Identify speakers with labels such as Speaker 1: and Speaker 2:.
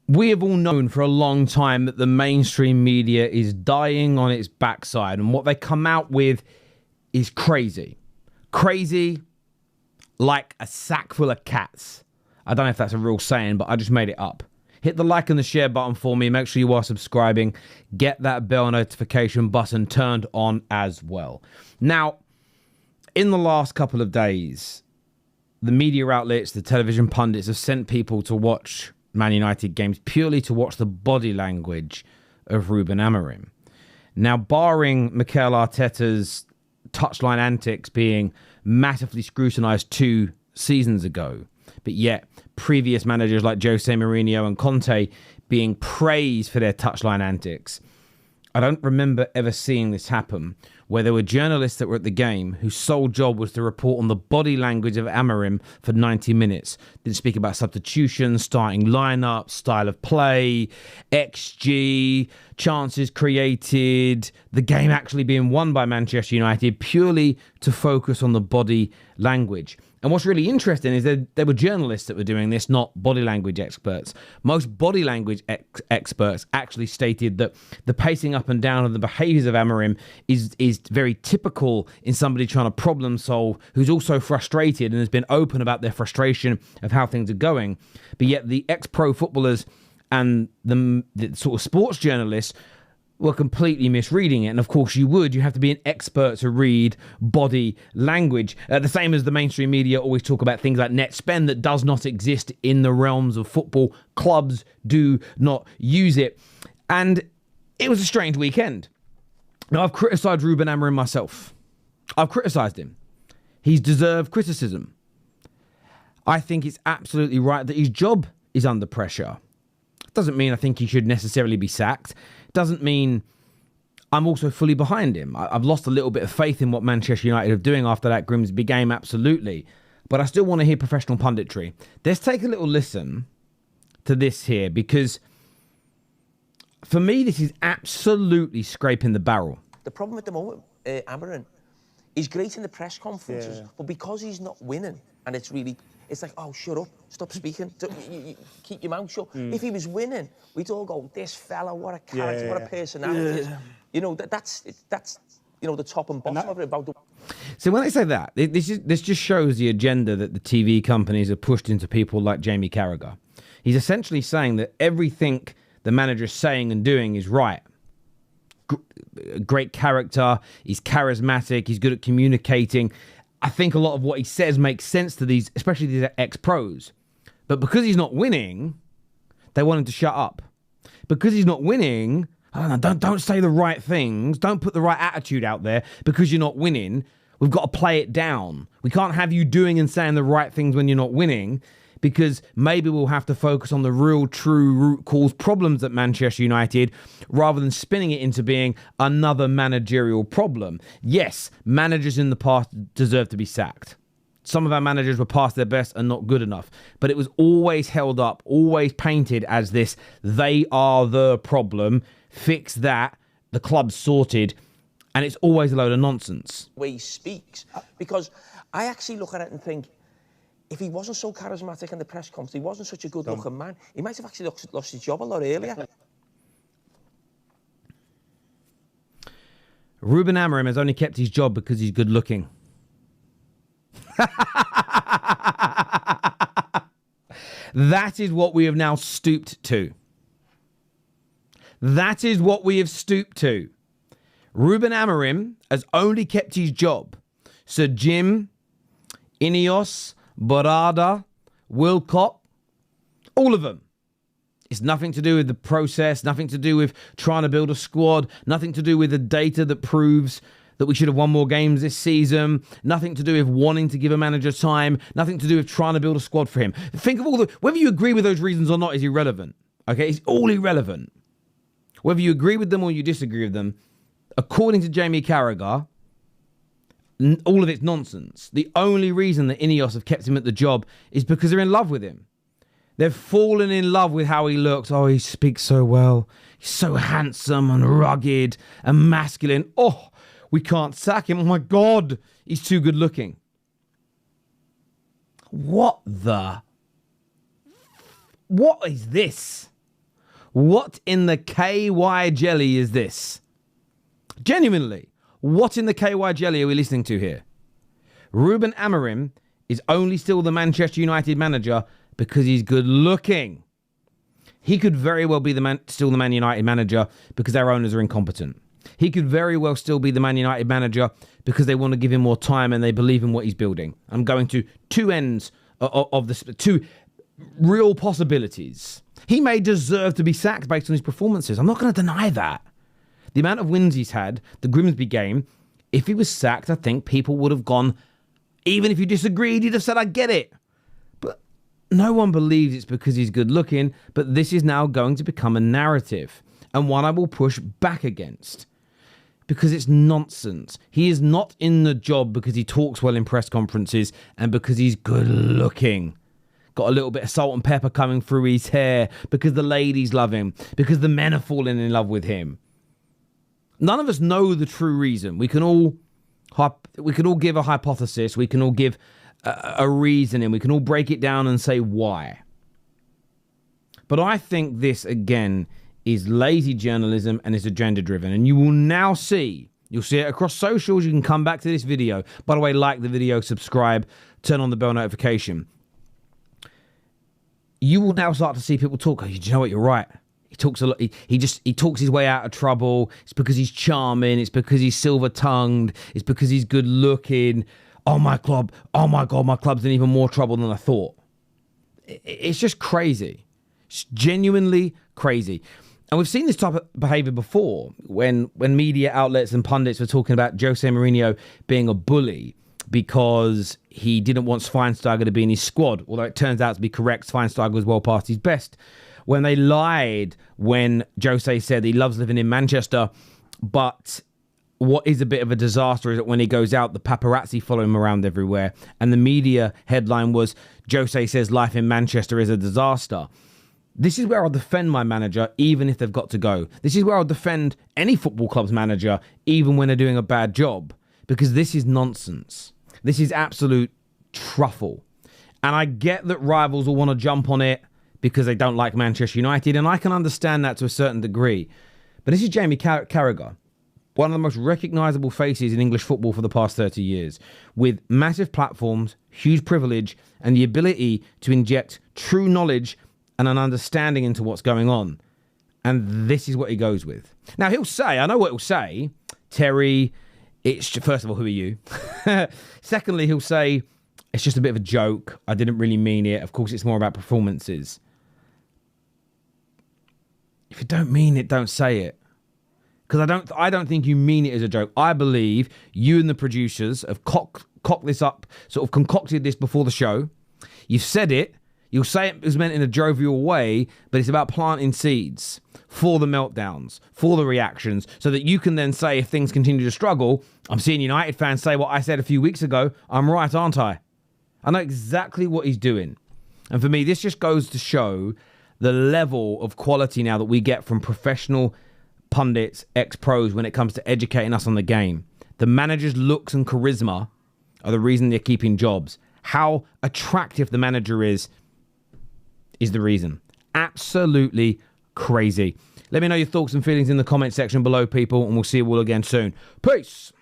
Speaker 1: We have all known for a long time that the mainstream media is dying on its backside, and what they come out with is crazy. Crazy like a sack full of cats. I don't know if that's a real saying, but I just made it up. Hit the like and the share button for me. Make sure you are subscribing. Get that bell notification button turned on as well. Now, in the last couple of days, the media outlets, the television pundits have sent people to watch Man United games purely to watch the body language of Ruben Amorim. Now, barring Mikel Arteta's touchline antics being massively scrutinised 2 seasons ago, but yet previous managers like Jose Mourinho and Conte being praised for their touchline antics, I don't remember ever seeing this happen, where there were journalists that were at the game whose sole job was to report on the body language of Amorim for 90 minutes. Didn't speak about substitutions, starting lineup, style of play, XG, chances created, the game actually being won by Manchester United, purely to focus on the body language. And what's really interesting is that there were journalists that were doing this, not body language experts. Most body language experts actually stated that the pacing up and down of the behaviours of Amorim is very typical in somebody trying to problem solve, who's also frustrated and has been open about their frustration of how things are going. But yet the ex-pro footballers and the sort of sports journalists were completely misreading it. And of course you have to be an expert to read body language. The same as the mainstream media always talk about things like net spend that does not exist in the realms of football. Clubs do not use it. And it was a strange weekend. Now, I've criticised Ruben Amorim myself. I've criticised him. He's deserved criticism. I think it's absolutely right that his job is under pressure. Doesn't mean I think he should necessarily be sacked. Doesn't mean I'm also fully behind him. I've lost a little bit of faith in what Manchester United are doing after that Grimsby game, absolutely. But I still want to hear professional punditry. Let's take a little listen to this here, because for me, this is absolutely scraping the barrel.
Speaker 2: The problem at the moment, Amorim, he's great in the press conferences, but because he's not winning, and it's like, oh, shut up, stop speaking, you keep your mouth shut. If he was winning, we'd all go, this fella, what a character, what a personality. You know, that's you know, the top and bottom of it.
Speaker 1: So when I say that, this just shows the agenda that the TV companies have pushed into people like Jamie Carragher. He's essentially saying that everything the manager is saying and doing is right. Great character, he's charismatic, he's good at communicating. I think a lot of what he says makes sense to these, especially these ex-pros. But because he's not winning, they want him to shut up. Because he's not winning, don't say the right things, don't put the right attitude out there because you're not winning. We've got to play it down. We can't have you doing and saying the right things when you're not winning, because maybe we'll have to focus on the real, true root cause problems at Manchester United rather than spinning it into being another managerial problem. Yes, managers in the past deserve to be sacked. Some of our managers were past their best and not good enough. But it was always held up, always painted as this, they are the problem, fix that, the club's sorted, and it's always a load of nonsense.
Speaker 2: The way he speaks, because I actually look at it and think, if he wasn't so charismatic in the press conference, he wasn't such a good-looking man, he might have actually lost his job a lot earlier.
Speaker 1: Ruben Amorim has only kept his job because he's good-looking. That is what we have now stooped to. That is what we have stooped to. Ruben Amorim has only kept his job. Sir Jim, Ineos, Barada, Wilcock, all of them. It's nothing to do with the process, nothing to do with trying to build a squad, nothing to do with the data that proves that we should have won more games this season, nothing to do with wanting to give a manager time, nothing to do with trying to build a squad for him. Think of all the... Whether you agree with those reasons or not is irrelevant. Okay? It's all irrelevant. Whether you agree with them or you disagree with them, according to Jamie Carragher, all of it's nonsense. The only reason that Ineos have kept him at the job is because they're in love with him. They've fallen in love with how he looks. Oh, he speaks so well. He's so handsome and rugged and masculine. Oh, we can't sack him. Oh, my God. He's too good looking. What is this? What in the KY jelly is this? Genuinely, what in the KY jelly are we listening to here? Ruben Amorim is only still the Manchester United manager because he's good looking. He could very well be still the Man United manager because their owners are incompetent. He could very well still be the Man United manager because they want to give him more time and they believe in what he's building. I'm going to two ends of the two real possibilities. He may deserve to be sacked based on his performances. I'm not going to deny that. The amount of wins he's had, the Grimsby game, if he was sacked, I think people would have gone, even if you disagreed, you'd have said, I get it. But no one believes it's because he's good looking, but this is now going to become a narrative and one I will push back against because it's nonsense. He is not in the job because he talks well in press conferences and because he's good looking. Got a little bit of salt and pepper coming through his hair because the ladies love him, because the men are falling in love with him. None of us know the true reason. We can all give a hypothesis. We can all give a reasoning. We can all break it down and say why. But I think this, again, is lazy journalism and is agenda-driven. And you will now see, you'll see it across socials. You can come back to this video. By the way, like the video, subscribe, turn on the bell notification. You will now start to see people talk. Oh, you know what? You're right. He talks a lot. He talks his way out of trouble. It's because he's charming. It's because he's silver-tongued. It's because he's good-looking. Oh, my club. Oh, my God. My club's in even more trouble than I thought. It's just crazy. It's genuinely crazy. And we've seen this type of behavior before when media outlets and pundits were talking about Jose Mourinho being a bully because he didn't want Schweinsteiger to be in his squad. Although it turns out to be correct, Schweinsteiger was well past his best. When they lied when Jose said he loves living in Manchester, but what is a bit of a disaster is that when he goes out, the paparazzi follow him around everywhere. And the media headline was, Jose says life in Manchester is a disaster. This is where I'll defend my manager, even if they've got to go. This is where I'll defend any football club's manager, even when they're doing a bad job. Because this is nonsense. This is absolute truffle. And I get that rivals will want to jump on it because they don't like Manchester United, and I can understand that to a certain degree. But this is Jamie Carragher, one of the most recognisable faces in English football for the past 30 years, with massive platforms, huge privilege, and the ability to inject true knowledge and an understanding into what's going on. And this is what he goes with. Now, he'll say, I know what he'll say, Terry, it's, first of all, who are you? Secondly, he'll say, it's just a bit of a joke. I didn't really mean it. Of course, it's more about performances. If you don't mean it, don't say it. Because I don't think you mean it as a joke. I believe you and the producers have cocked this up, sort of concocted this before the show. You've said it. You'll say it was meant in a jovial way, but it's about planting seeds for the meltdowns, for the reactions, so that you can then say, if things continue to struggle, I'm seeing United fans say what I said a few weeks ago. I'm right, aren't I? I know exactly what he's doing. And for me, this just goes to show the level of quality now that we get from professional pundits, ex-pros, when it comes to educating us on the game. The manager's looks and charisma are the reason they're keeping jobs. How attractive the manager is the reason. Absolutely crazy. Let me know your thoughts and feelings in the comment section below, people, and we'll see you all again soon. Peace.